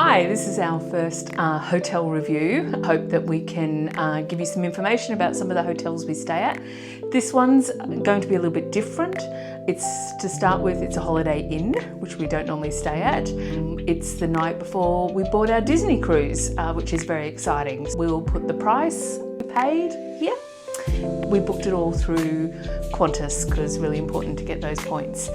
Hi, this is our first hotel review. I hope that we can give you some information about some of the hotels we stay at. This one's going to be a little bit different. To start with, it's a Holiday Inn, which we don't normally stay at. It's the night before we board our Disney cruise, which is very exciting. We'll put the price we paid here. We booked it all through Qantas because it's really important to get those points.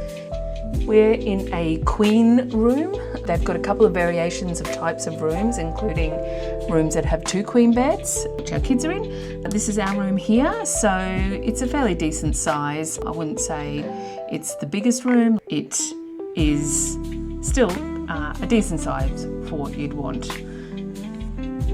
We're in a queen room. They've got a couple of variations of types of rooms, including rooms that have 2 queen beds, which our kids are in. This is our room here, so it's a fairly decent size. I wouldn't say it's the biggest room. It is still a decent size for what you'd want.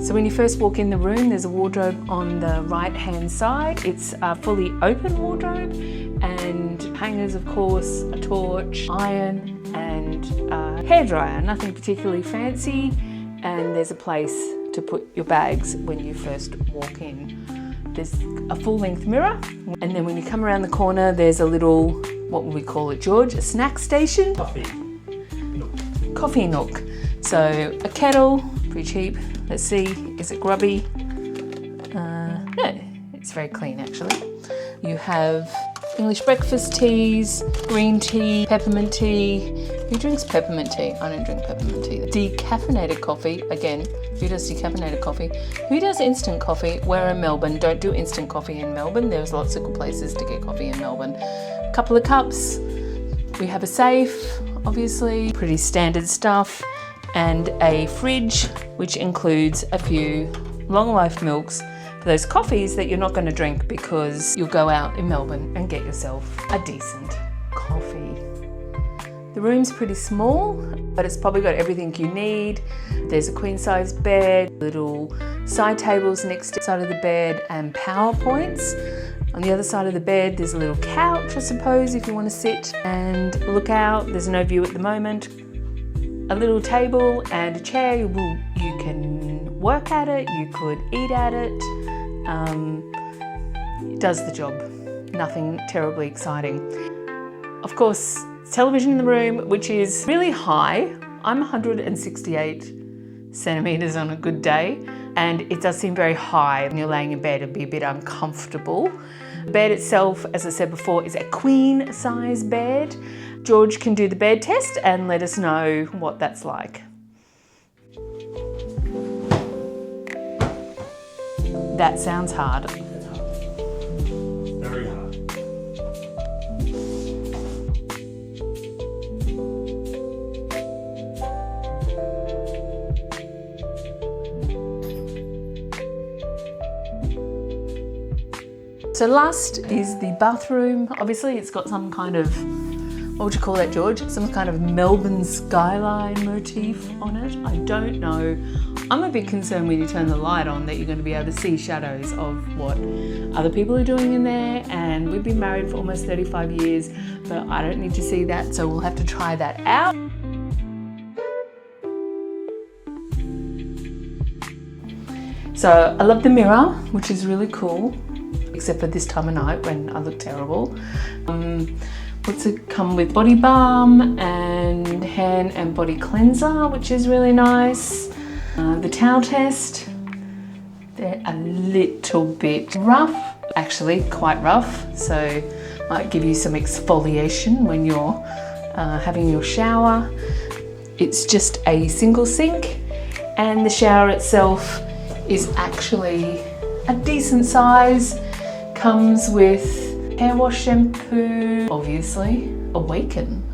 So when you first walk in the room, there's a wardrobe on the right-hand side. It's a fully open wardrobe and hangers, of course, a torch, iron and a hairdryer. Nothing particularly fancy. And there's a place to put your bags when you first walk in. There's a full-length mirror. And then when you come around the corner, there's a little, what would we call it, George? A snack station? Coffee nook. Coffee nook. So a kettle, pretty cheap. Let's see, is it grubby? No, it's very clean actually. You have English breakfast teas, green tea, peppermint tea. Who drinks peppermint tea? I don't drink peppermint tea. Decaffeinated coffee, again, who does decaffeinated coffee? Who does instant coffee? We're in Melbourne, don't do instant coffee in Melbourne. There's lots of good places to get coffee in Melbourne. A couple of cups. We have a safe, obviously, pretty standard stuff. And a fridge, which includes a few long life milks for those coffees that you're not going to drink because you'll go out in Melbourne and get yourself a decent coffee. The room's pretty small, but it's probably got everything you need. There's a queen size bed, little side tables next to the side of the bed and power points. On the other side of the bed, there's a little couch, I suppose, if you want to sit and look out. There's no view at the moment. A little table and a chair. You can work at it, you could eat at it. It does the job. Nothing terribly exciting. Of course, television in the room, which is really high. I'm 168 centimetres on a good day, and it does seem very high. When you're laying in bed, it'd be a bit uncomfortable. The bed itself, as I said before, is a queen size bed. George can do the bed test and let us know what that's like. That sounds hard. It's hard. Very hard. So last is the bathroom. Obviously it's got some kind of, what would you call that, George? Some kind of Melbourne skyline motif on it. I don't know. I'm a bit concerned when you turn the light on that you're going to be able to see shadows of what other people are doing in there. And we've been married for almost 35 years, but I don't need to see that, so we'll have to try that out. So I love the mirror, which is really cool, except for this time of night when I look terrible. What's it come with? Body balm and hand and body cleanser, which is really nice. The towel test, they're a little bit rough, actually quite rough, so might give you some exfoliation when you're having your shower. It's just a single sink, and the shower itself is actually a decent size. Comes with hair wash, shampoo, obviously, Awaken.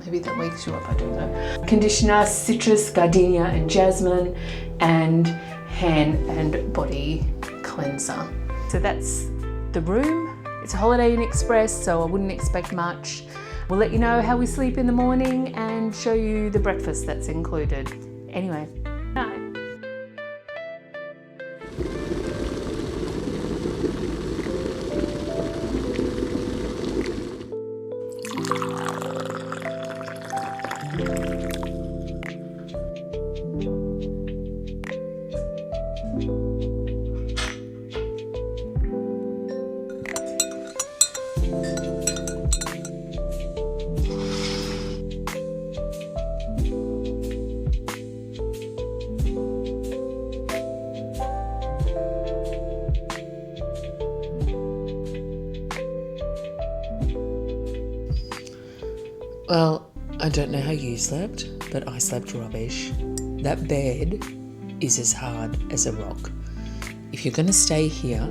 Maybe that wakes you up, I don't know. Conditioner, citrus, gardenia and jasmine, and hand and body cleanser. So that's the room. It's a Holiday Inn Express, so I wouldn't expect much. We'll let you know how we sleep in the morning and show you the breakfast that's included. Anyway, bye. Well, I don't know how you slept, but I slept rubbish. That bed is as hard as a rock. If you're going to stay here,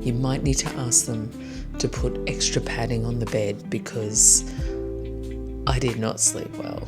you might need to ask them to put extra padding on the bed because I did not sleep well.